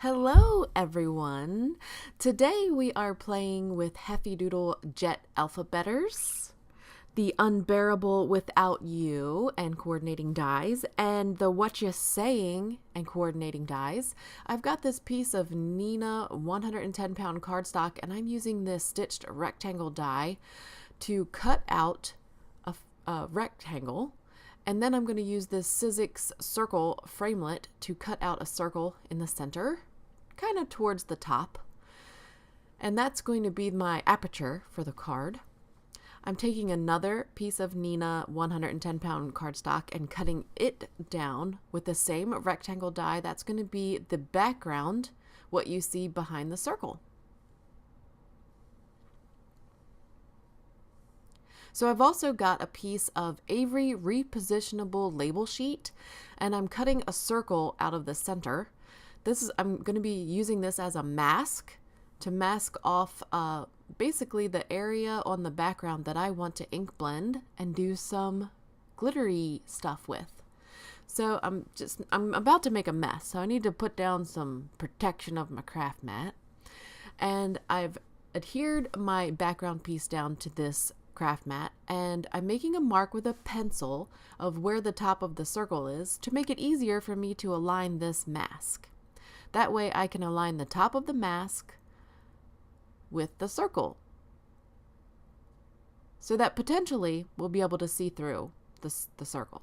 Hello everyone! Today we are playing with Hefty Doodle Jet Alphabetters, the Unbearable Without You and coordinating dies, and the What You Saying and coordinating dies. I've got this piece of Neenah 110-pound cardstock, and I'm using this stitched rectangle die to cut out a rectangle. And then I'm going to use this Sizzix circle framelit to cut out a circle in the center, kind of towards the top. And that's going to be my aperture for the card. I'm taking another piece of Neenah 110-pound cardstock and cutting it down with the same rectangle die. That's going to be the background, what you see behind the circle. So I've also got a piece of Avery repositionable label sheet, and I'm cutting a circle out of the center. I'm going to be using this as a mask to mask off basically the area on the background that I want to ink blend and do some glittery stuff with. So I'm about to make a mess, so I need to put down some protection of my craft mat. And I've adhered my background piece down to this craft mat, and I'm making a mark with a pencil of where the top of the circle is to make it easier for me to align this mask. That way I can align the top of the mask with the circle, so that potentially we'll be able to see through the circle.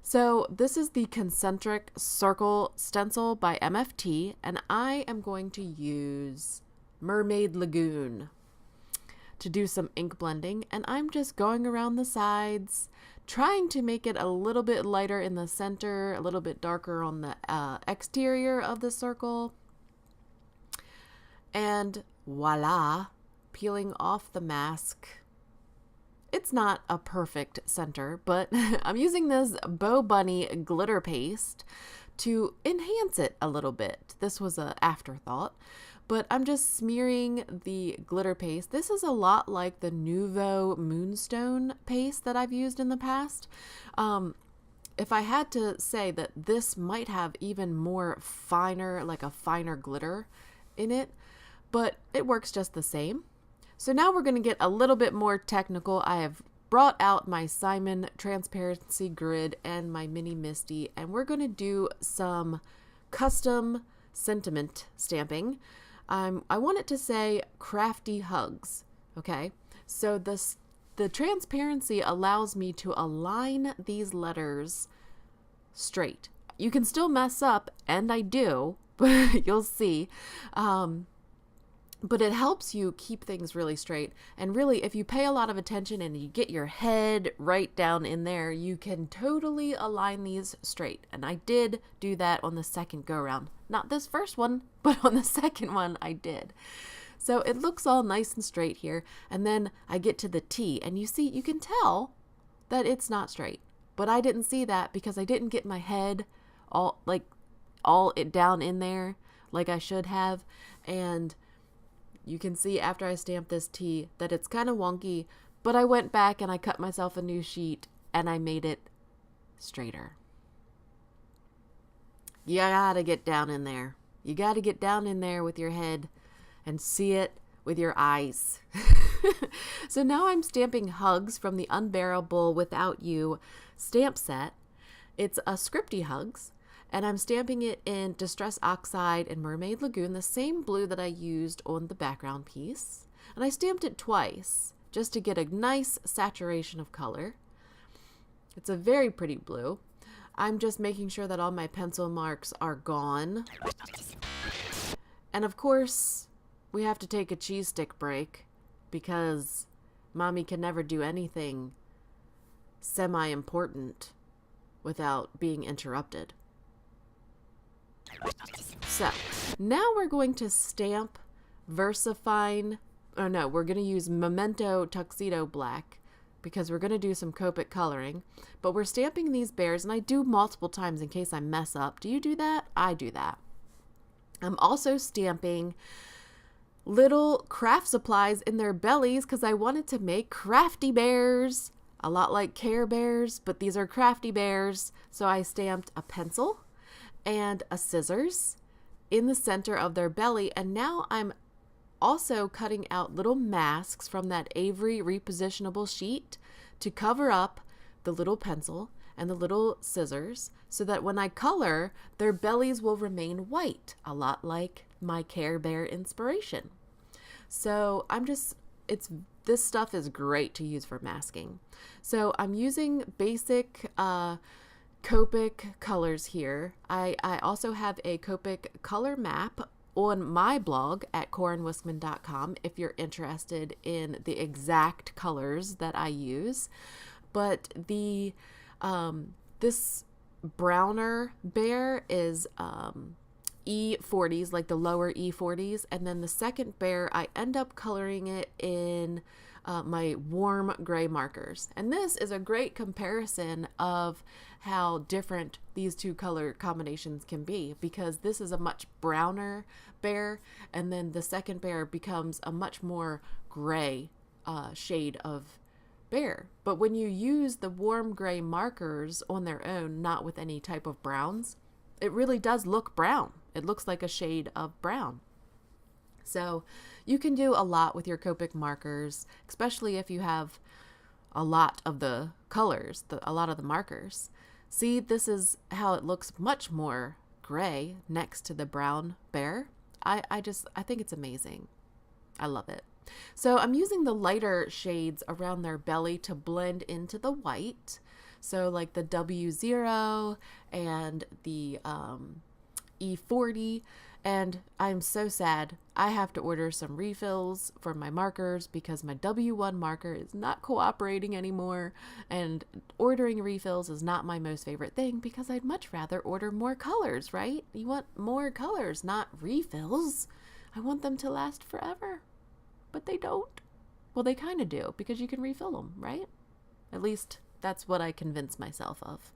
So this is the Concentric Circle Stencil by MFT, and I am going to use Mermaid Lagoon to do some ink blending, and I'm just going around the sides, trying to make it a little bit lighter in the center, a little bit darker on the exterior of the circle, and voila, peeling off the mask. It's not a perfect center, but I'm using this Bo Bunny glitter paste to enhance it a little bit. This was an afterthought. But I'm just smearing the glitter paste. This is a lot like the Nuvo Moonstone paste that I've used in the past. If I had to say that this might have even more finer, like a finer glitter in it, but it works just the same. So now we're going to get a little bit more technical. I have brought out my Simon Transparency Grid and my Mini Misty, and we're going to do some custom sentiment stamping. I want it to say crafty hugs, okay? So the transparency allows me to align these letters straight. You can still mess up, and I do, but you'll see. But it helps you keep things really straight. And really, if you pay a lot of attention and you get your head right down in there, you can totally align these straight. And I did do that on the second go round. Not this first one, but on the second one I did. So it looks all nice and straight here. And then I get to the T, and you can tell that it's not straight. But I didn't see that because I didn't get my head all it down in there like I should have. And you can see after I stamped this T that it's kind of wonky, but I went back and I cut myself a new sheet and I made it straighter. You gotta get down in there. You gotta get down in there with your head and see it with your eyes. So now I'm stamping Hugs from the Unbearable Without You stamp set. It's a Scripty Hugs. And I'm stamping it in Distress Oxide and Mermaid Lagoon, the same blue that I used on the background piece. And I stamped it twice, just to get a nice saturation of color. It's a very pretty blue. I'm just making sure that all my pencil marks are gone. And of course, we have to take a cheese stick break, because Mommy can never do anything semi-important without being interrupted. So now we're going to stamp we're going to use Memento Tuxedo Black because we're going to do some Copic coloring, but we're stamping these bears, and I do multiple times in case I mess up. Do you do that? I do that. I'm also stamping little craft supplies in their bellies because I wanted to make crafty bears, a lot like Care Bears, but these are crafty bears. So I stamped a pencil and a scissors in the center of their belly. And now I'm also cutting out little masks from that Avery repositionable sheet to cover up the little pencil and the little scissors so that when I color, their bellies will remain white, a lot like my Care Bear inspiration. So this stuff is great to use for masking. So I'm using basic Copic colors here. I also have a Copic color map on my blog at corinwiskman.com if you're interested in the exact colors that I use. But the this browner bear is E40s, like the lower E40s, and then the second bear I end up coloring it in my warm gray markers. And this is a great comparison of how different these two color combinations can be, because this is a much browner bear, and then the second bear becomes a much more gray shade of bear. But when you use the warm gray markers on their own, not with any type of browns, it really does look brown. It looks like a shade of brown. So you can do a lot with your Copic markers, especially if you have a lot of the colors, a lot of the markers. See, this is how it looks much more gray next to the brown bear. I think it's amazing. I love it. So I'm using the lighter shades around their belly to blend into the white. So like the W0 and the E40. And I'm so sad. I have to order some refills for my markers because my W1 marker is not cooperating anymore. And ordering refills is not my most favorite thing because I'd much rather order more colors, right? You want more colors, not refills. I want them to last forever. But they don't. Well, they kind of do because you can refill them, right? At least that's what I convince myself of.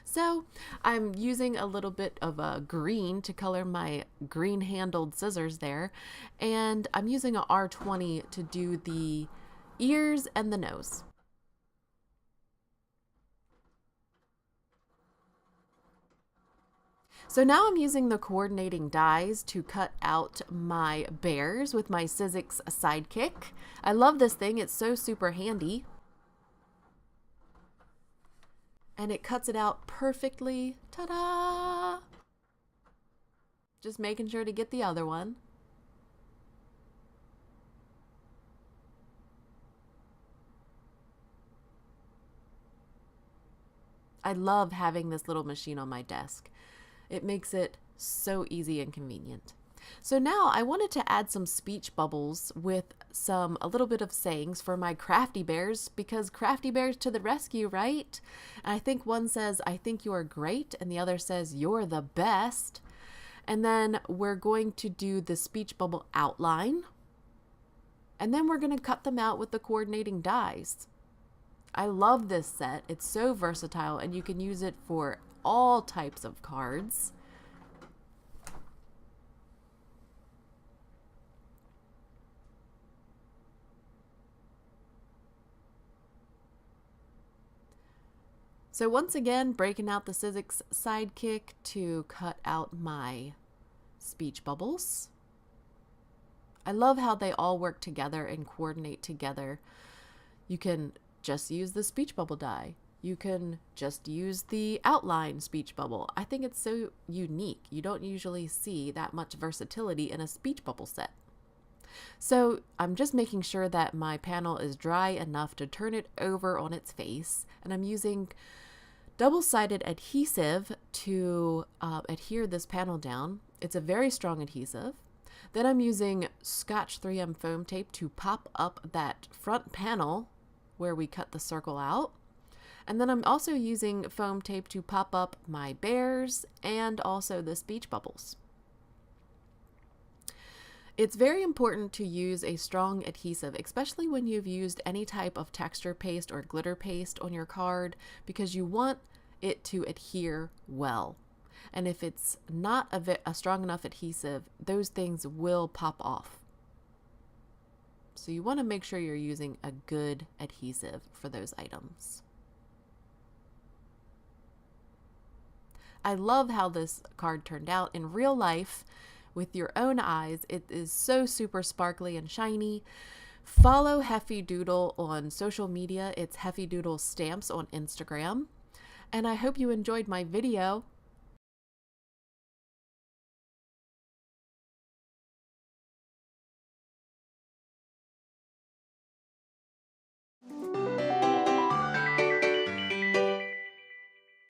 So I'm using a little bit of a green to color my green handled scissors there. And I'm using a R20 to do the ears and the nose. So now I'm using the coordinating dies to cut out my bears with my Sizzix Sidekick. I love this thing. It's so super handy. And it cuts it out perfectly. Ta-da! Just making sure to get the other one. I love having this little machine on my desk. It makes it so easy and convenient. So now I wanted to add some speech bubbles with a little bit of sayings for my crafty bears, because crafty bears to the rescue, right? And I think one says, "I think you are great," and the other says, "You're the best." And then we're going to do the speech bubble outline. And then we're going to cut them out with the coordinating dies. I love this set. It's so versatile and you can use it for all types of cards. So once again, breaking out the Sizzix Sidekick to cut out my speech bubbles. I love how they all work together and coordinate together. You can just use the speech bubble die. You can just use the outline speech bubble. I think it's so unique. You don't usually see that much versatility in a speech bubble set. So I'm just making sure that my panel is dry enough to turn it over on its face. And I'm using double-sided adhesive to adhere this panel down. It's a very strong adhesive. Then I'm using Scotch 3M foam tape to pop up that front panel where we cut the circle out. And then I'm also using foam tape to pop up my bears and also the speech bubbles. It's very important to use a strong adhesive, especially when you've used any type of texture paste or glitter paste on your card, because you want it to adhere well. And if it's not a strong enough adhesive, those things will pop off. So you want to make sure you're using a good adhesive for those items. I love how this card turned out in real life with your own eyes. It is so super sparkly and shiny. Follow Heffy Doodle on social media. It's Heffy Doodle Stamps on Instagram. And I hope you enjoyed my video.